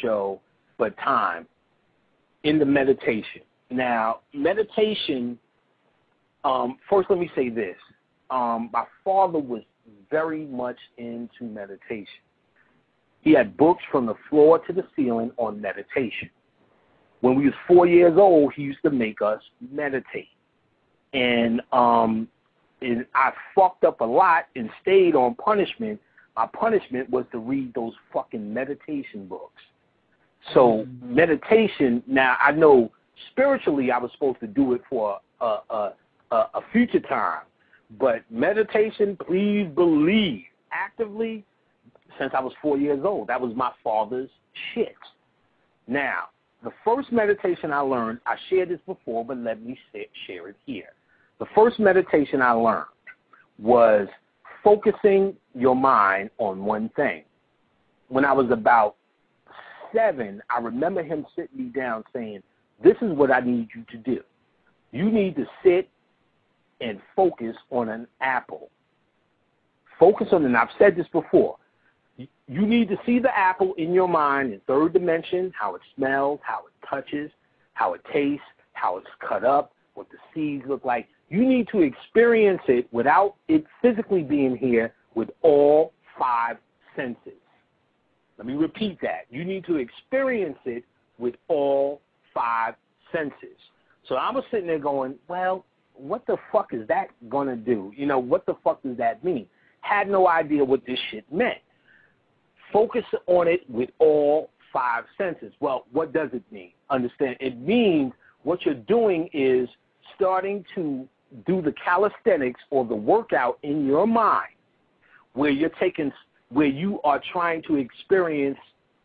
show, but time in the meditation. Now, meditation, first let me say this. My father was very much into meditation. He had books from the floor to the ceiling on meditation. When we was 4 years old, he used to make us meditate. And I fucked up a lot and stayed on punishment. My punishment was to read those fucking meditation books. So meditation, now I know spiritually I was supposed to do it for a future time. But meditation, please believe, actively, since I was 4 years old. That was my father's shit. Now, the first meditation I learned, I shared this before, but let me share it here. The first meditation I learned was focusing your mind on one thing. When I was about 7, I remember him sitting me down saying, this is what I need you to do. You need to sit and focus on an apple. Focus on it. And I've said this before. You need to see the apple in your mind in third dimension, how it smells, how it touches, how it tastes, how it's cut up, what the seeds look like. You need to experience it without it physically being here with all 5 senses. Let me repeat that. You need to experience it with all 5 senses. So I was sitting there going, well, what the fuck is that going to do? You know, what the fuck does that mean? Had no idea what this shit meant. Focus on it with all 5 senses. Well, what does it mean? Understand, it means what you're doing is starting to do the calisthenics or the workout in your mind where you are trying to experience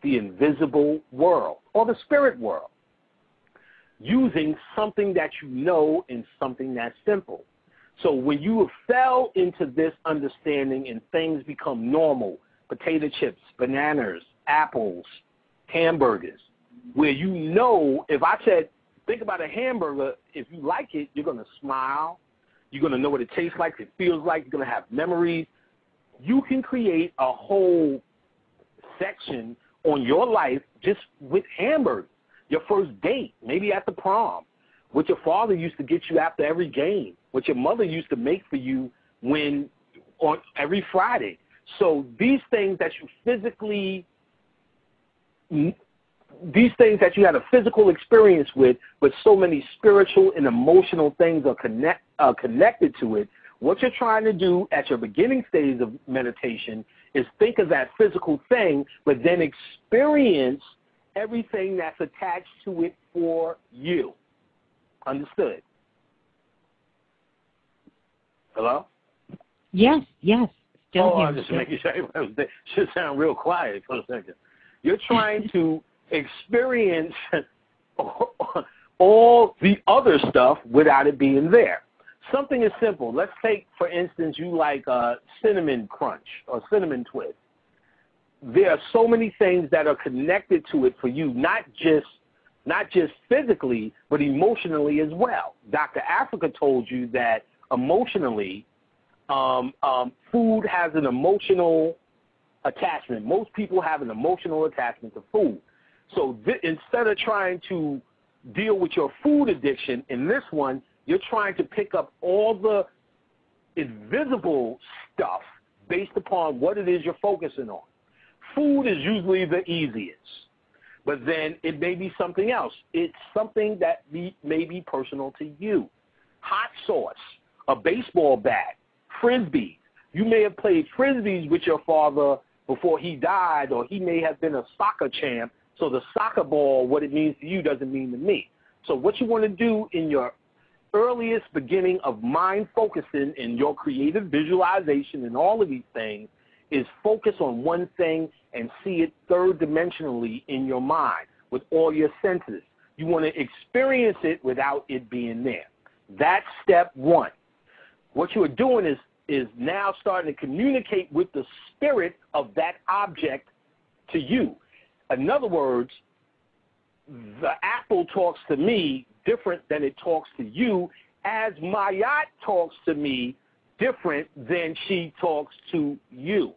the invisible world or the spirit world using something that you know and something that's simple. So when you fell into this understanding and things become normal, potato chips, bananas, apples, hamburgers, where you know, if I said, think about a hamburger, if you like it, you're going to smile, you're going to know what it tastes like, it feels like, you're going to have memories. You can create a whole section on your life just with hamburgers. Your first date, maybe at the prom, what your father used to get you after every game, what your mother used to make for you on every Friday. So these things that you had a physical experience with, but so many spiritual and emotional things are connected to it, what you're trying to do at your beginning stage of meditation is think of that physical thing, but then experience everything that's attached to it for you. Understood? Hello? Yes. Still here. I'm just making sure it should sound real quiet for a second. You're trying to experience all the other stuff without it being there. Something is simple. Let's take, for instance, you like cinnamon crunch or cinnamon twist. There are so many things that are connected to it for you, not just physically, but emotionally as well. Dr. Africa told you that emotionally, food has an emotional attachment. Most people have an emotional attachment to food. So instead of trying to deal with your food addiction, in this one, you're trying to pick up all the invisible stuff based upon what it is you're focusing on. Food is usually the easiest, but then it may be something else. It's something that may be personal to you. Hot sauce, a baseball bat, frisbees. You may have played frisbees with your father before he died, or he may have been a soccer champ, so the soccer ball, what it means to you doesn't mean to me. So what you want to do in your earliest beginning of mind focusing in your creative visualization and all of these things is focus on one thing and see it third dimensionally in your mind with all your senses. You want to experience it without it being there. That's step 1. What you are doing is now starting to communicate with the spirit of that object to you. In other words, the apple talks to me different than it talks to you, as Mayat talks to me different than she talks to you.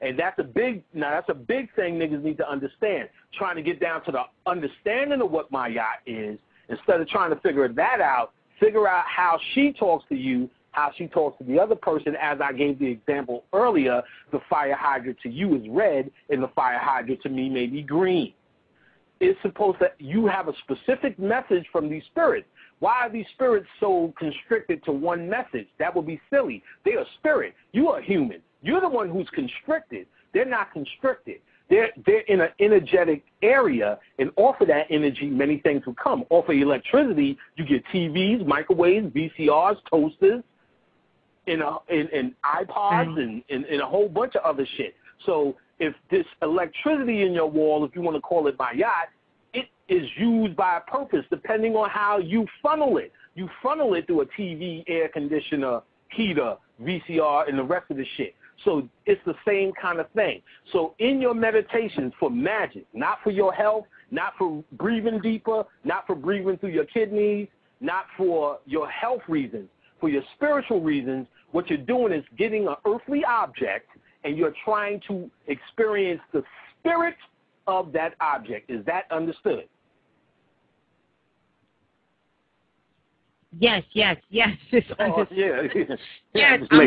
And that's a big thing niggas need to understand. Trying to get down to the understanding of what Mayat is, instead of trying to figure that out, figure out how she talks to you, how she talks to the other person. As I gave the example earlier, the fire hydrant to you is red, and the fire hydrant to me may be green. It's supposed to, you have a specific message from these spirits. Why are these spirits so constricted to one message? That would be silly. They are spirit. You are human. You're the one who's constricted. They're not constricted. They're in an energetic area, and off of that energy, many things will come. Off of electricity, you get TVs, microwaves, VCRs, toasters, and iPods, and a whole bunch of other shit. So if this electricity in your wall, if you want to call it Mayat, it is used by a purpose depending on how you funnel it. You funnel it through a TV, air conditioner, heater, VCR, and the rest of the shit. So it's the same kind of thing. So in your meditations for magic, not for your health, not for breathing deeper, not for breathing through your kidneys, not for your health reasons, for your spiritual reasons, what you're doing is getting an earthly object and you're trying to experience the spirit of that object. Is that understood? Yes. Yes, I'm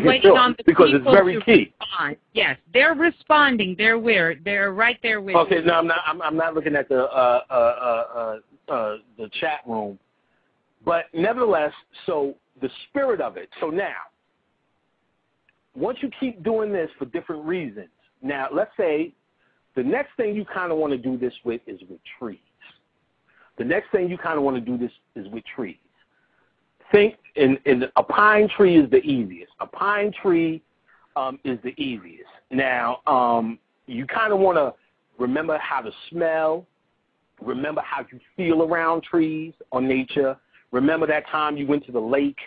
waiting on the because people it's very key. Respond. Yes, they're responding. They're where? They're right there with Okay, you. no, I'm not looking at the chat room, but nevertheless, so the spirit of it. So now, once you keep doing this for different reasons, now let's say the next thing you kind of want to do this with is with trees. The next thing you kind of want to do this is with trees. Think in a pine tree is the easiest. A pine tree is the easiest. Now, you kind of want to remember how to smell, remember how you feel around trees or nature, remember that time you went to the lake,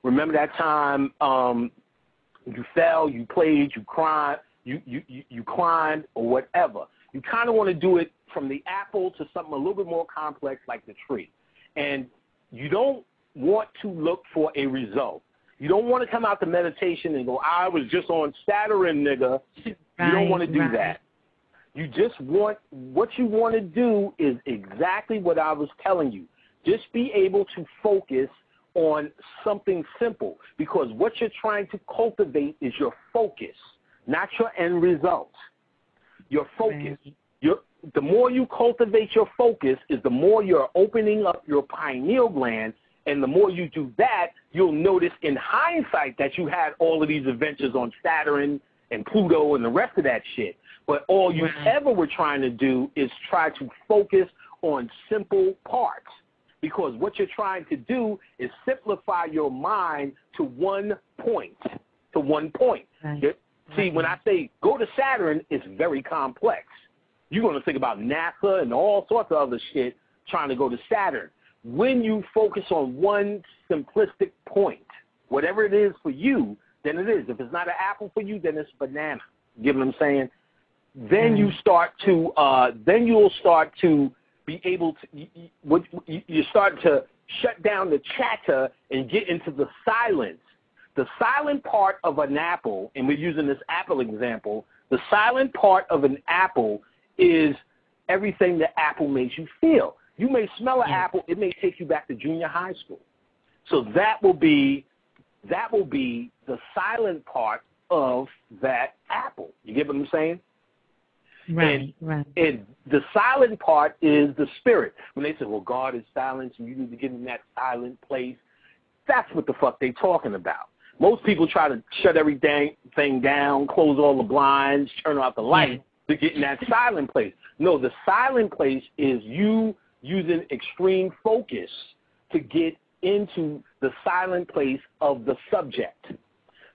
remember that time you fell, you played, you cried, you climbed or whatever. You kind of want to do it from the apple to something a little bit more complex like the tree. And you don't want to look for a result. You don't want to come out to meditation and go, I was just on Saturn, nigga. You don't want to do that. You just want, what you want to do is exactly what I was telling you. Just be able to focus on something simple, because what you're trying to cultivate is your focus, not your end result. Your focus. The more you cultivate your focus is the more you're opening up your pineal gland. And the more you do that, you'll notice in hindsight that you had all of these adventures on Saturn and Pluto and the rest of that shit. But all you ever were trying to do is try to focus on simple parts. Because what you're trying to do is simplify your mind to one point. See, when I say go to Saturn, it's very complex. You're going to think about NASA and all sorts of other shit trying to go to Saturn. When you focus on one simplistic point, whatever it is for you, then it is. If it's not an apple for you, then it's a banana. You get what I'm saying? Then you start to, then you'll start to be able to, you start to shut down the chatter and get into the silence. The silent part of an apple, and we're using this apple example, the silent part of an apple is everything the apple makes you feel. You may smell an apple, it may take you back to junior high school. So that will be the silent part of that apple. You get what I'm saying? Right. And the silent part is the spirit. When they say, well, God is silent and you need to get in that silent place, that's what the fuck they talking about. Most people try to shut everything down, close all the blinds, turn off the light to get in that silent place. No, the silent place is you using extreme focus to get into the silent place of the subject,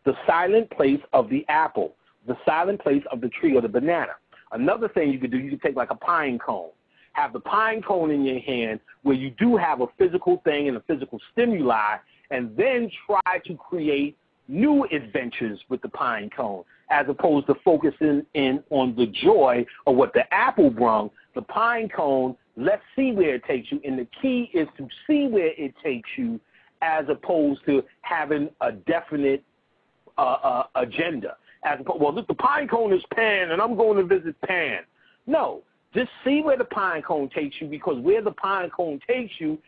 the silent place of the apple, the silent place of the tree or the banana. Another thing you could do, you could take like a pine cone, have the pine cone in your hand where you do have a physical thing and a physical stimuli, and then try to create new adventures with the pine cone, as opposed to focusing in on the joy of what the apple brung. The pine cone, let's see where it takes you, and the key is to see where it takes you as opposed to having a definite agenda, well, look, the pine cone is Pan, and I'm going to visit Pan. No, just see where the pine cone takes you, because where the pine cone takes you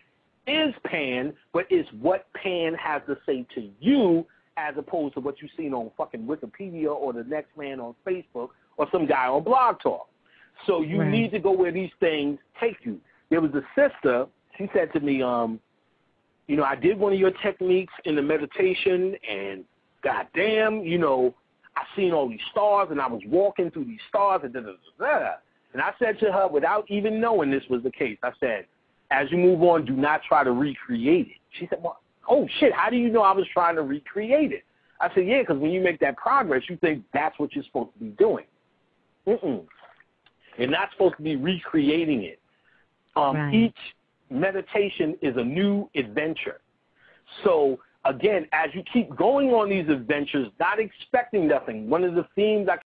is Pan, but it's what Pan has to say to you as opposed to what you've seen on fucking Wikipedia or the next man on Facebook or some guy on Blog Talk. So you need to go where these things take you. There was a sister, she said to me, you know, I did one of your techniques in the meditation, and goddamn, you know, I seen all these stars, and I was walking through these stars, and da-da-da-da. And I said to her, without even knowing this was the case, I said, as you move on, do not try to recreate it. She said, well, oh, shit, how do you know I was trying to recreate it? I said, yeah, because when you make that progress, you think that's what you're supposed to be doing. You're not supposed to be recreating it. Each meditation is a new adventure. So, again, as you keep going on these adventures, not expecting nothing, one of the themes I